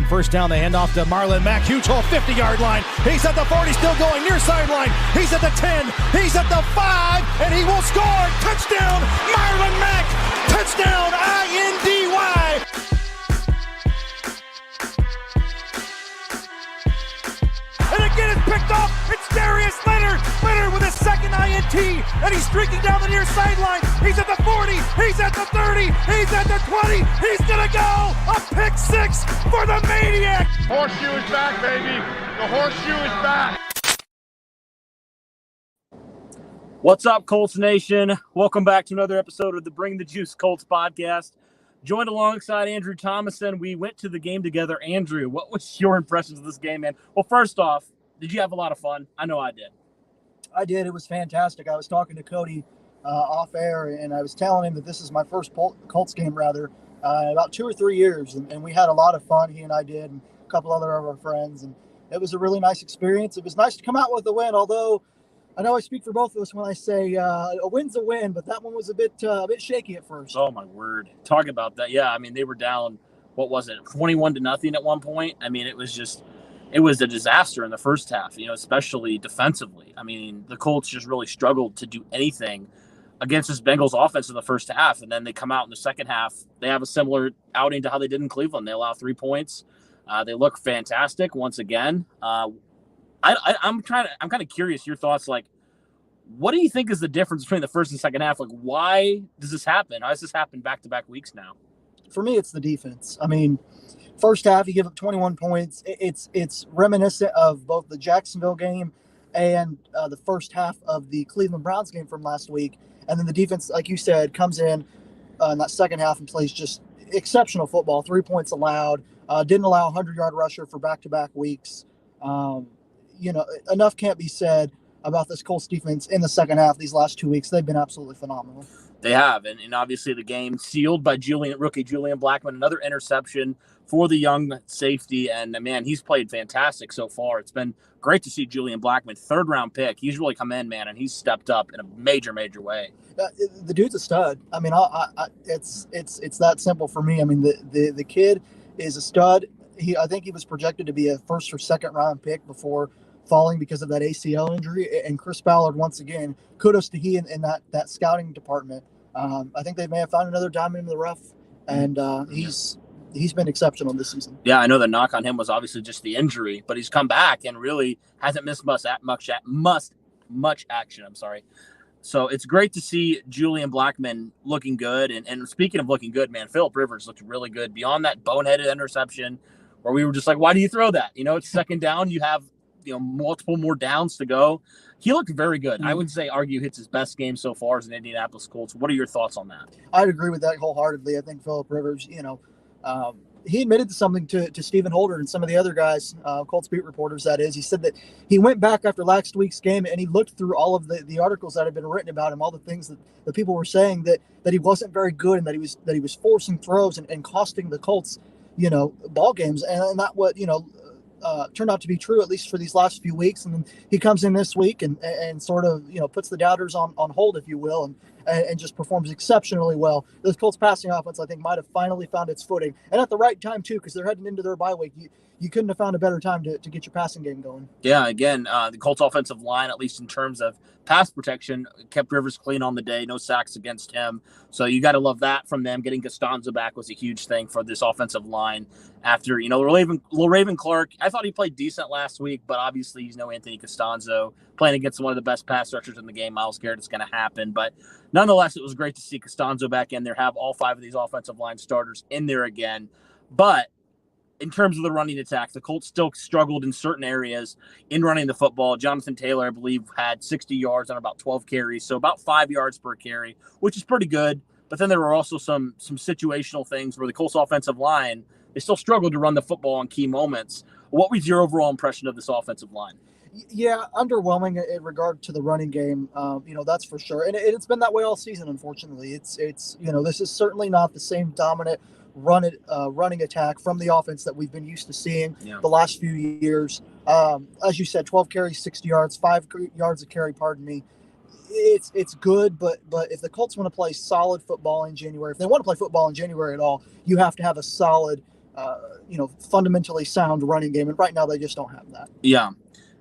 first down. They hand off to Marlon Mack. Huge hole, 50-yard line. He's at the 40, still going near sideline. He's at the 10. He's at the 5, and he will score. Touchdown, Marlon Mack. Touchdown, INDY. And again, it's picked off. It's Darius Leonard. Leonard with his second INT, and he's streaking down the near sideline. He's at the 40. He's at the 30. He's at the 20. He's going to go. A pick six for the Maniac. Horseshoe is back, baby. The horseshoe is back. What's up, Colts Nation? Welcome back to another episode of the Bring the Juice Colts podcast. Joined alongside Andrew Thomason. We went to the game together. Andrew, what was your impressions of this game, man? Well, first off, did you have a lot of fun? I know I did. I did. It was fantastic. I was talking to Cody off air, and I was telling him that this is my first Colts game, about 2 or 3 years, and we had a lot of fun. He and I did, and a couple other of our friends, and it was a really nice experience. It was nice to come out with a win, although I know I speak for both of us when I say a win's a win, but that one was a bit shaky at first. Oh, my word. Talk about that. Yeah, I mean, they were down, 21-0 at one point? I mean, it was a disaster in the first half, especially defensively. I mean, the Colts just really struggled to do anything against this Bengals offense in the first half, and then they come out in the second half. They have a similar outing to how they did in Cleveland. They allow 3 points. They look fantastic once again. I'm kind of curious your thoughts. Like, what do you think is the difference between the first and second half? Like, why does this happen? Why does this happen back-to-back weeks now? For me, it's the defense. I mean, first half, you give up 21 points. It's reminiscent of both the Jacksonville game and the first half of the Cleveland Browns game from last week. And then the defense, like you said, comes in that second half and plays just exceptional football. 3 points allowed. Didn't allow a 100-yard rusher for back-to-back weeks. Enough can't be said about this Colts defense in the second half. These last 2 weeks, they've been absolutely phenomenal. They have, and obviously the game sealed by rookie Julian Blackmon, another interception for the young safety, and man, he's played fantastic so far. It's been great to see Julian Blackmon, third-round pick. He's really come in, man, and he's stepped up in a major way. The dude's a stud. I mean, it's that simple for me. I mean, the kid is a stud. I think he was projected to be a first or second round pick before falling because of that ACL injury. And Chris Ballard, once again, kudos to he in that scouting department. I think they may have found another diamond in the rough, and he's been exceptional this season. Yeah, I know the knock on him was obviously just the injury, but he's come back and really hasn't missed much action. I'm sorry. So it's great to see Julian Blackmon looking good. And speaking of looking good, man, Phillip Rivers looked really good beyond that boneheaded interception where we were just like, why do you throw that? It's second down. You have multiple more downs to go. He looked very good. I would say hits his best game so far as an Indianapolis Colts. What are your thoughts on that? I'd agree with that wholeheartedly. I think Phillip Rivers, he admitted to something to Stephen Holder and some of the other guys, Colts beat reporters, that is. He said that he went back after last week's game and he looked through all of the articles that had been written about him, all the things that the people were saying that he wasn't very good and that he was forcing throws and costing the Colts, ball games. And that what, turned out to be true, at least for these last few weeks. And then he comes in this week and sort of, puts the doubters on hold, if you will, and just performs exceptionally well. This Colts passing offense, I think, might have finally found its footing. And at the right time, too, because they're heading into their bye week. You couldn't have found a better time to get your passing game going. Yeah, again, the Colts offensive line, at least in terms of pass protection, kept Rivers clean on the day. No sacks against him. So you got to love that from them. Getting Costanzo back was a huge thing for this offensive line. After, Raven Clark, I thought he played decent last week, but obviously he's no Anthony Costanzo. Playing against one of the best pass rushers in the game, Myles Garrett, it's going to happen. But nonetheless, it was great to see Costanzo back in there, have all 5 of these offensive line starters in there again. But in terms of the running attack, the Colts still struggled in certain areas in running the football. Jonathan Taylor, I believe, had 60 yards on about 12 carries, so about 5 yards per carry, which is pretty good. But then there were also some situational things where the Colts offensive line, they still struggled to run the football in key moments. What was your overall impression of this offensive line? Yeah, underwhelming in regard to the running game. That's for sure. And it's been that way all season, unfortunately. It's this is certainly not the same dominant running attack from the offense that we've been used to seeing the last few years. As you said, 12 carries, 60 yards, 5 yards a carry, pardon me. It's good, but if the Colts want to play solid football in January, if they want to play football in January at all, you have to have a solid fundamentally sound running game. And right now they just don't have that. Yeah,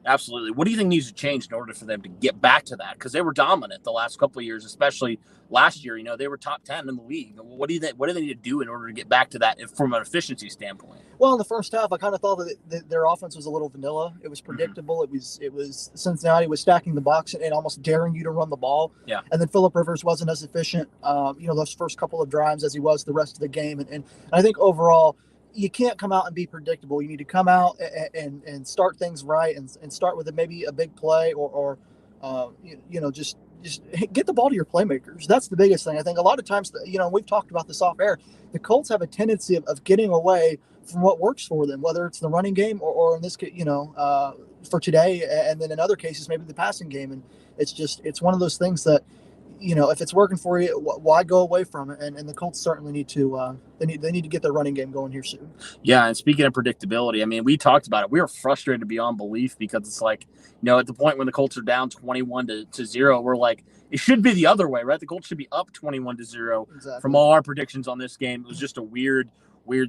absolutely. What do you think needs to change in order for them to get back to that? Because they were dominant the last couple of years, especially last year. They were top 10 in the league. What do they need to do in order to get back to that from an efficiency standpoint? Well, in the first half, I kind of thought that their offense was a little vanilla. It was predictable. Mm-hmm. It was Cincinnati was stacking the box and almost daring you to run the ball. Yeah. And then Phillip Rivers wasn't as efficient, those first couple of drives as he was the rest of the game. And I think overall, you can't come out and be predictable. You need to come out and start things right and start with maybe a big play or just get the ball to your playmakers. That's the biggest thing. I think a lot of times, we've talked about this off air, the Colts have a tendency of getting away from what works for them, whether it's the running game or in this case, for today, and then in other cases, maybe the passing game. And it's one of those things that, if it's working for you, why go away from it? And the Colts certainly need to they need to get their running game going here soon. Yeah, and speaking of predictability, I mean, we talked about it. We were frustrated beyond belief because it's like, at the point when the Colts are down 21-0, we're like, it should be the other way, right? The Colts should be up 21-0. Exactly. From all our predictions on this game. It was just a weird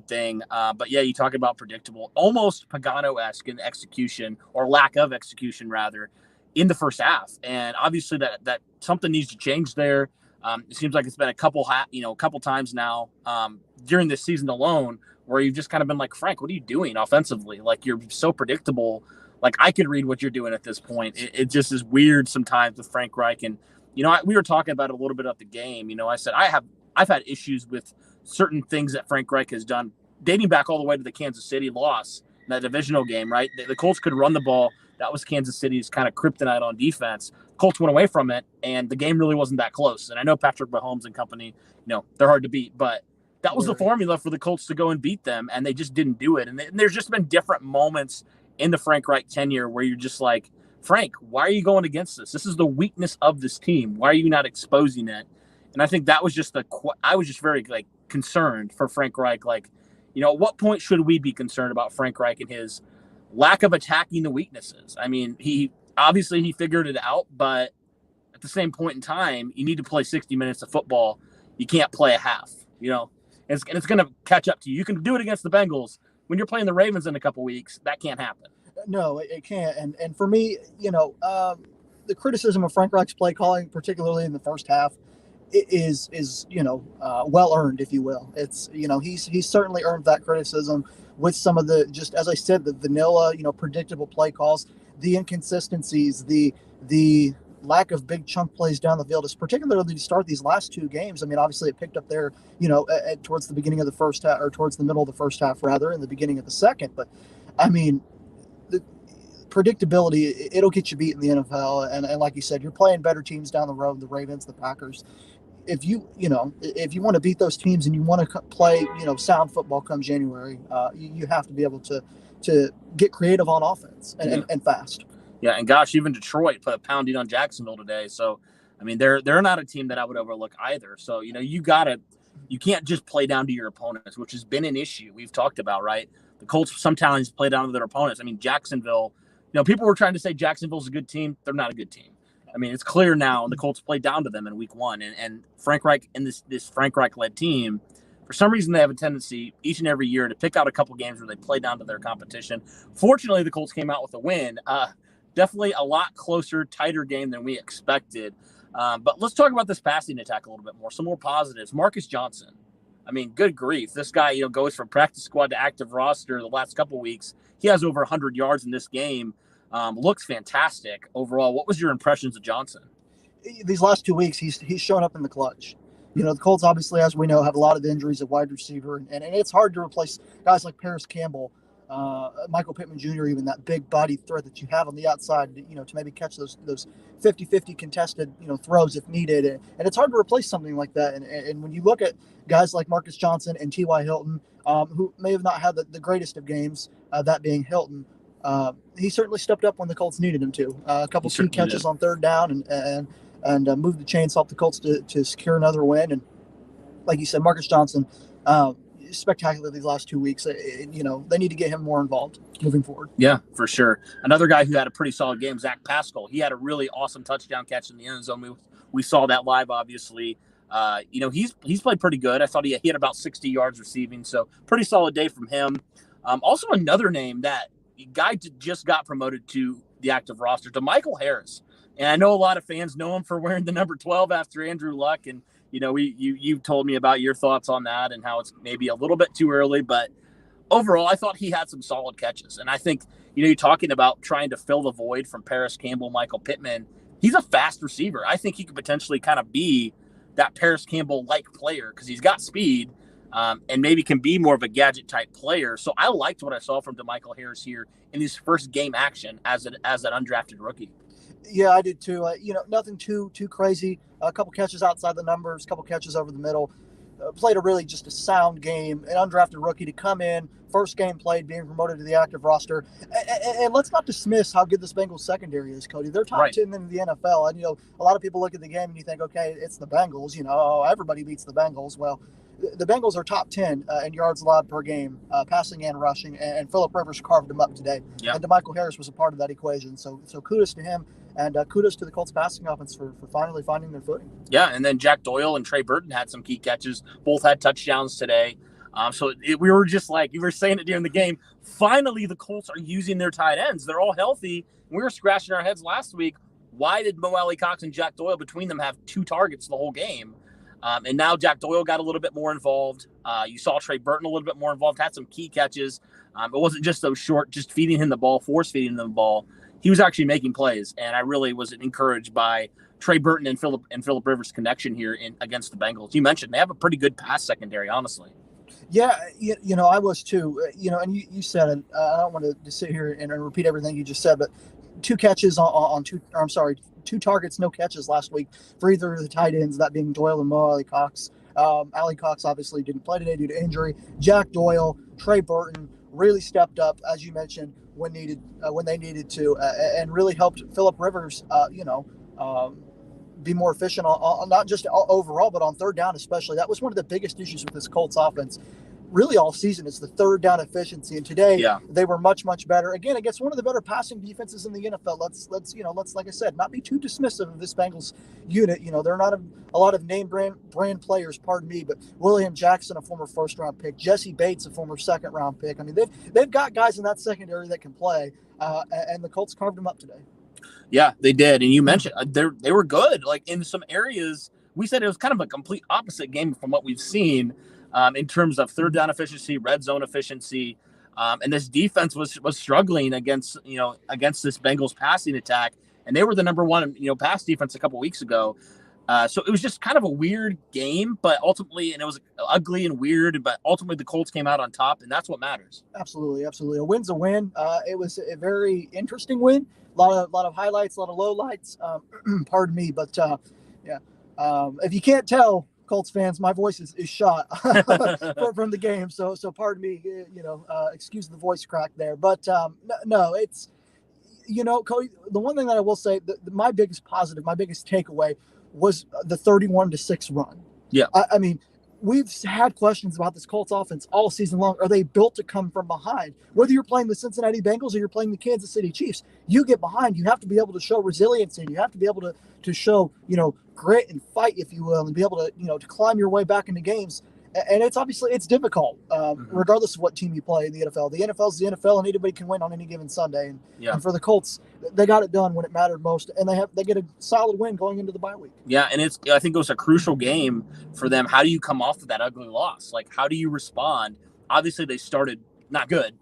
thing. But yeah, you talk about predictable, almost Pagano-esque in execution, or lack of execution rather, in the first half. And obviously that something needs to change there. It seems like it's been a couple times now during this season alone where you've just kind of been like, Frank, what are you doing offensively? Like, you're so predictable. Like, I could read what you're doing at this point. It just is weird sometimes with Frank Reich. And, we were talking about it a little bit of the game. I said, I've had issues with certain things that Frank Reich has done dating back all the way to the Kansas City loss, that divisional game, right? The Colts could run the ball. That was Kansas City's kind of kryptonite on defense. Colts went away from it, and the game really wasn't that close. And I know Patrick Mahomes and company, they're hard to beat, but that was the formula for the Colts to go and beat them, and they just didn't do it. And there's just been different moments in the Frank Reich tenure where you're just like, Frank, why are you going against this? This is the weakness of this team. Why are you not exposing it? And I think that was just I was just very concerned for Frank Reich. At what point should we be concerned about Frank Reich and his lack of attacking the weaknesses? I mean, he figured it out, but at the same point in time, you need to play 60 minutes of football. You can't play a half, and it's going to catch up to you. You can do it against the Bengals. When you're playing the Ravens in a couple weeks, that can't happen. No, it can't. And for me, the criticism of Frank Reich's play calling, particularly in the first half, is well earned, if you will. It's he's certainly earned that criticism with some of the, just as I said, the vanilla, predictable play calls, the inconsistencies, the lack of big chunk plays down the field, is particularly to start these last two games. I mean, obviously it picked up there, towards the beginning of the first half, or towards the middle of the first half rather, in the beginning of the second. But I mean, the predictability, it'll get you beat in the NFL. And like you said, you're playing better teams down the road, the Ravens, the Packers. If you want to beat those teams and you want to play, sound football come January, you have to be able to get creative on offense and fast. Yeah, and gosh, even Detroit put a pounding on Jacksonville today. So, I mean, they're not a team that I would overlook either. So, you can't just play down to your opponents, which has been an issue we've talked about, right? The Colts sometimes play down to their opponents. I mean, Jacksonville, people were trying to say Jacksonville's a good team. They're not a good team. I mean, it's clear now, and the Colts played down to them in week one. And Frank Reich and this Frank Reich-led team, for some reason, they have a tendency each and every year to pick out a couple games where they play down to their competition. Fortunately, the Colts came out with a win. Definitely a lot closer, tighter game than we expected. But let's talk about this passing attack a little bit more. Some more positives. Marcus Johnson. I mean, good grief. This guy, goes from practice squad to active roster the last couple weeks. He has over 100 yards in this game. Looks fantastic overall. What was your impressions of Johnson? These last 2 weeks, he's shown up in the clutch. The Colts, obviously, as we know, have a lot of injuries at wide receiver, and it's hard to replace guys like Paris Campbell, Michael Pittman Jr., even that big body threat that you have on the outside, to maybe catch those 50-50 contested, throws if needed. And it's hard to replace something like that. And when you look at guys like Marcus Johnson and T.Y. Hilton, who may have not had the greatest of games, that being Hilton, he certainly stepped up when the Colts needed him to. A couple key catches on third down and moved the chains, helped the Colts to secure another win. And like you said, Marcus Johnson, spectacular these last 2 weeks. They need to get him more involved moving forward. Yeah, for sure. Another guy who had a pretty solid game, Zach Pascal. He had a really awesome touchdown catch in the end zone. We saw that live, obviously. He's played pretty good. I thought he hit about 60 yards receiving, so pretty solid day from him. Also, another name that guy just got promoted to the active roster, to Michael Harris. And I know a lot of fans know him for wearing the number 12 after Andrew Luck. And, you told me about your thoughts on that and how it's maybe a little bit too early. But overall, I thought he had some solid catches. And I think, you're talking about trying to fill the void from Paris Campbell, Michael Pittman. He's a fast receiver. I think he could potentially kind of be that Paris Campbell-like player because he's got speed. And maybe can be more of a gadget-type player. So I liked what I saw from DeMichael Harris here in his first game action as an undrafted rookie. Yeah, I did too. Nothing too crazy. A couple catches outside the numbers, a couple catches over the middle. Played just a sound game. An undrafted rookie to come in, first game played, being promoted to the active roster. And let's not dismiss how good this Bengals secondary is, Cody. They're top 10 in the NFL. And, a lot of people look at the game and you think, okay, it's the Bengals. Everybody beats the Bengals. Well, the Bengals are top 10 in yards allowed per game, passing and rushing, and Phillip Rivers carved them up today. Yep. And DeMichael Harris was a part of that equation. So kudos to him, and kudos to the Colts passing offense for finally finding their footing. Yeah, and then Jack Doyle and Trey Burton had some key catches. Both had touchdowns today. We were just like, you were saying it during the game, finally the Colts are using their tight ends. They're all healthy. We were scratching our heads last week. Why did Mo Alley Cox and Jack Doyle between them have 2 targets the whole game? And now Jack Doyle got a little bit more involved. You saw Trey Burton a little bit more involved, had some key catches. It wasn't just those short, just feeding him the ball, force feeding him the ball. He was actually making plays, and I really was encouraged by Trey Burton and Phillip Rivers' connection here against the Bengals. You mentioned they have a pretty good pass secondary, honestly. Yeah, I was too. And you said it. I don't want to sit here and repeat everything you just said, but 2 catches on 2 targets, no catches last week for either of the tight ends, that being Doyle and Mo Alley Cox. Alley Cox obviously didn't play today due to injury. Jack Doyle, Trey Burton really stepped up, as you mentioned, when they needed to, and really helped Phillip Rivers, be more efficient on not just overall, but on third down especially. That was one of the biggest issues with this Colts offense really all season. It's the third down efficiency, and today they were much better again against one of the better passing defenses in the NFL. Let's like I said, not be too dismissive of this Bengals unit. They're not a lot of name brand players, pardon me, but William Jackson, a former first round pick, Jesse Bates, a former second round pick. I mean, they've got guys in that secondary that can play, and the Colts carved them up today. Yeah, they did. And you mentioned they were good. Like in some areas, we said it was kind of a complete opposite game from what we've seen in terms of third down efficiency, red zone efficiency. And this defense was struggling against this Bengals passing attack. And they were the number 1, pass defense a couple weeks ago. So it was just kind of a weird game, but ultimately, and it was ugly and weird, but ultimately the Colts came out on top, and that's what matters. Absolutely. A win's a win. It was a very interesting win. A lot of highlights, a lot of lowlights. Pardon me, but if you can't tell, Colts fans, my voice is shot from the game. So pardon me. Excuse the voice crack there. But no, it's Cody. The one thing that I will say, my biggest positive, my biggest takeaway was the 31-6 run. Yeah, I mean, we've had questions about this Colts offense all season long. Are they built to come from behind? Whether you're playing the Cincinnati Bengals or you're playing the Kansas City Chiefs, you get behind. You have to be able to show resiliency, and you have to be able to show, grit and fight, if you will, and be able to, to climb your way back into games. And it's difficult, regardless of what team you play in the NFL. The NFL is the NFL, and anybody can win on any given Sunday. And for the Colts, they got it done when it mattered most, and they get a solid win going into the bye week. Yeah, and I think it was a crucial game for them. How do you come off of that ugly loss? Like, how do you respond? Obviously, they started not good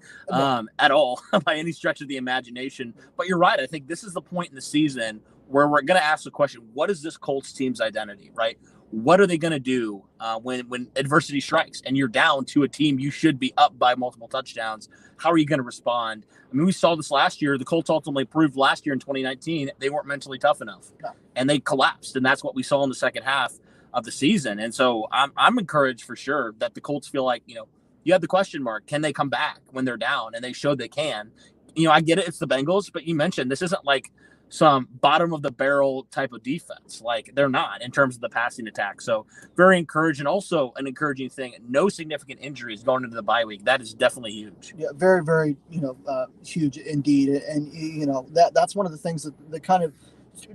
at all by any stretch of the imagination. But you're right. I think this is the point in the season where we're going to ask the question, what is this Colts team's identity, right? What are they going to do when adversity strikes and you're down to a team you should be up by multiple touchdowns? How are you going to respond? I mean, we saw this last year. The Colts ultimately proved last year in 2019 they weren't mentally tough enough, and they collapsed. And that's what we saw in the second half of the season. And so I'm encouraged for sure that the Colts feel like, you had the question mark. Can they come back when they're down? And they showed they can. I get it. It's the Bengals, but you mentioned this isn't like some bottom of the barrel type of defense. Like, they're not in terms of the passing attack. So very encouraging. Also an encouraging thing, no significant injuries going into the bye week. That is definitely huge. Yeah, very, very, huge indeed. And, that's one of the things that kind of,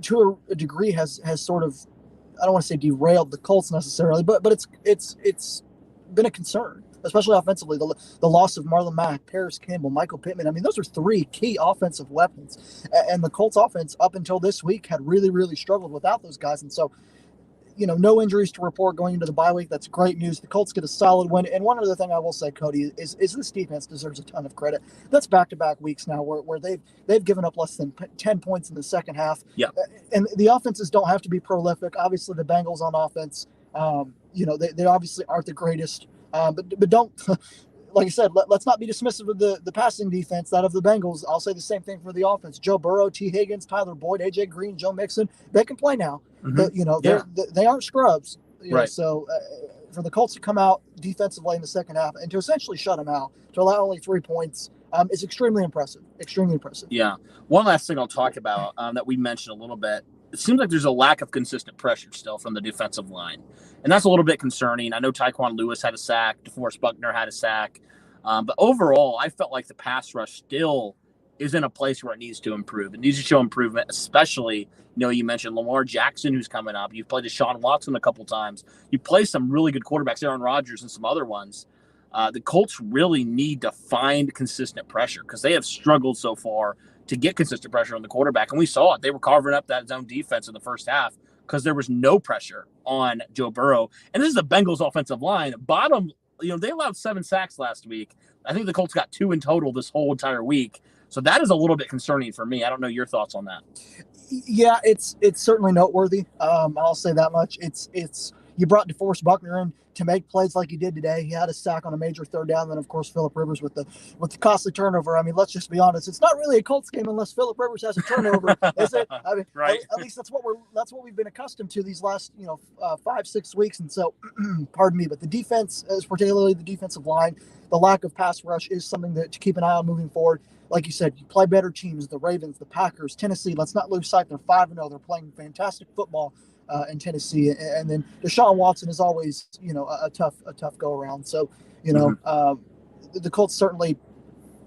to a degree, has sort of I don't want to say derailed the Colts necessarily, but it's been a concern, especially offensively. The loss of Marlon Mack, Paris Campbell, Michael Pittman. I mean, those are three key offensive weapons. And the Colts offense up until this week had really, really struggled without those guys. And so, no injuries to report going into the bye week. That's great news. The Colts get a solid win. And one other thing I will say, Cody, is this defense deserves a ton of credit. That's back-to-back weeks now where they've given up less than 10 points in the second half. Yeah. And the offenses don't have to be prolific. Obviously, the Bengals on offense, they obviously aren't the greatest. But don't, like I said, let's not be dismissive of the passing defense, that of the Bengals. I'll say the same thing for the offense. Joe Burrow, T. Higgins, Tyler Boyd, A.J. Green, Joe Mixon, they can play now. Mm-hmm. They aren't scrubs. Right. So for the Colts to come out defensively in the second half and to essentially shut them out, to allow only 3 points, is extremely impressive. Extremely impressive. Yeah. One last thing I'll talk about that we mentioned a little bit. It seems like there's a lack of consistent pressure still from the defensive line. And that's a little bit concerning. I know Tyquan Lewis had a sack. DeForest Buckner had a sack. But overall, I felt like the pass rush still is in a place where it needs to improve. It needs to show improvement, especially, you mentioned Lamar Jackson, who's coming up. You've played Deshaun Watson a couple times. You play some really good quarterbacks, Aaron Rodgers and some other ones. The Colts really need to find consistent pressure because they have struggled so far to get consistent pressure on the quarterback. And we saw it. They were carving up that zone defense in the first half because there was no pressure on Joe Burrow. And this is the Bengals offensive line. They allowed 7 sacks last week. I think the Colts got 2 in total this whole entire week. So that is a little bit concerning for me. I don't know your thoughts on that. Yeah, it's certainly noteworthy. I'll say that much. It's you brought DeForest Buckner in to make plays like he did today. He had a sack on a major third down. Then, of course, Phillip Rivers with the costly turnover. I mean, let's just be honest. It's not really a Colts game unless Phillip Rivers has a turnover, is it? I mean, right. At least that's what we've been accustomed to these last 5-6 weeks. And so, pardon me, but the defense, particularly the defensive line, the lack of pass rush is something to keep an eye on moving forward. Like you said, you play better teams, the Ravens, the Packers, Tennessee. Let's not lose sight. They're 5-0. They're playing fantastic football in Tennessee. And then Deshaun Watson is always, a tough go around. So, the Colts certainly,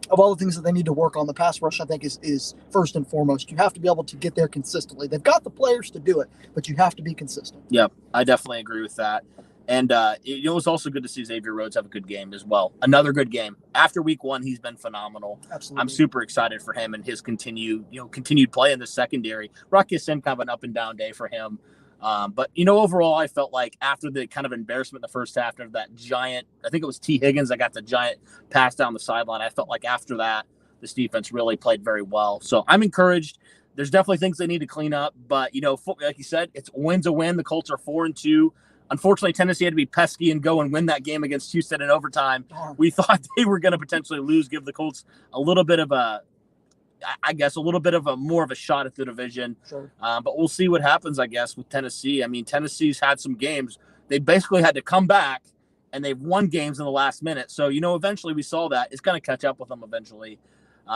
of all the things that they need to work on, the pass rush, I think, is first and foremost. You have to be able to get there consistently. They've got the players to do it, but you have to be consistent. Yeah, I definitely agree with that. And it was also good to see Xavier Rhodes have a good game as well. Another good game. After week 1, he's been phenomenal. Absolutely. I'm super excited for him and his continued play in the secondary. Rocky Sin kind of an up and down day for him. But overall, I felt like after the kind of embarrassment in the first half, after that giant, I think it was T. Higgins that got the giant pass down the sideline. I felt like after that, this defense really played very well. So I'm encouraged. There's definitely things they need to clean up. But, like you said, it's win's a win. The Colts are 4-2. Unfortunately, Tennessee had to be pesky and go and win that game against Houston in overtime. We thought they were going to potentially lose, give the Colts a little bit of a more of a shot at the division. Sure. But we'll see what happens, I guess, with Tennessee. I mean, Tennessee's had some games. They basically had to come back, and they've won games in the last minute. So, eventually we saw that. It's going to catch up with them eventually.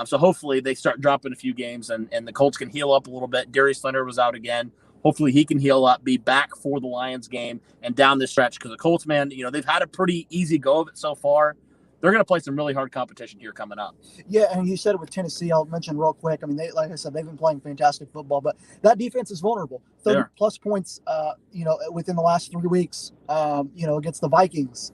So hopefully they start dropping a few games, and the Colts can heal up a little bit. Darius Leonard was out again. Hopefully he can heal up, be back for the Lions game and down this stretch because the Colts, man, they've had a pretty easy go of it so far. They're going to play some really hard competition here coming up. Yeah, and you said it with Tennessee. I'll mention real quick. I mean, like I said, they've been playing fantastic football, but that defense is vulnerable. 30-plus points, within the last 3 weeks, against the Vikings.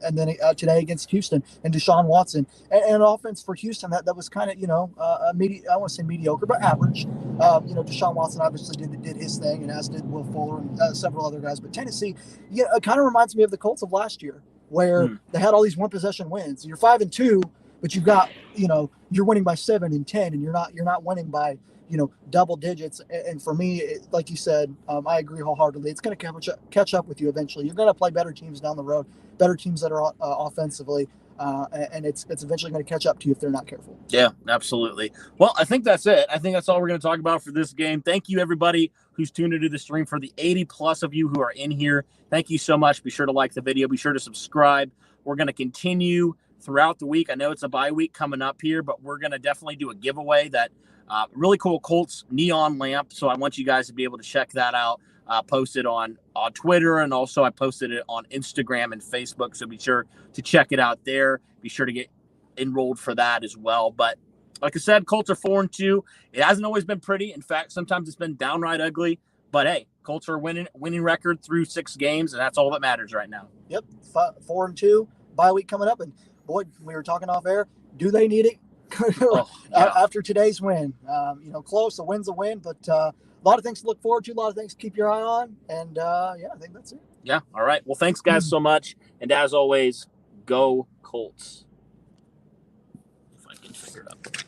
And then today against Houston and Deshaun Watson and offense for Houston that was kind of I want to say mediocre but average. Deshaun Watson obviously did his thing, and as did Will Fuller and several other guys. But Tennessee, it kind of reminds me of the Colts of last year, where they had all these one possession wins. You're 5-2, but you've got you're winning by 7 and 10, and you're not winning by double digits. And for me, like you said, I agree wholeheartedly. It's going to catch up with you eventually. You're going to play better teams down the road, better teams that are offensively, and it's eventually going to catch up to you if they're not careful. Yeah, absolutely. Well, I think that's it. I think that's all we're going to talk about for this game. Thank you, everybody who's tuned into the stream. For the 80-plus of you who are in here, thank you so much. Be sure to like the video. Be sure to subscribe. We're going to continue throughout the week. I know it's a bye week coming up here, but we're going to definitely do a giveaway that really cool Colts neon lamp. So I want you guys to be able to check that out. Post it on Twitter, and also I posted it on Instagram and Facebook. So be sure to check it out there. Be sure to get enrolled for that as well. But like I said, Colts are 4-2. It hasn't always been pretty. In fact, sometimes it's been downright ugly. But hey, Colts are winning record through 6 games, and that's all that matters right now. Yep, 4-2, bye week coming up, and boy, we were talking off air. Do they need it after today's win? Close. A win's a win, but a lot of things to look forward to. A lot of things to keep your eye on, and I think that's it. Yeah. All right. Well, thanks guys so much, and as always, go Colts. If I can figure it out.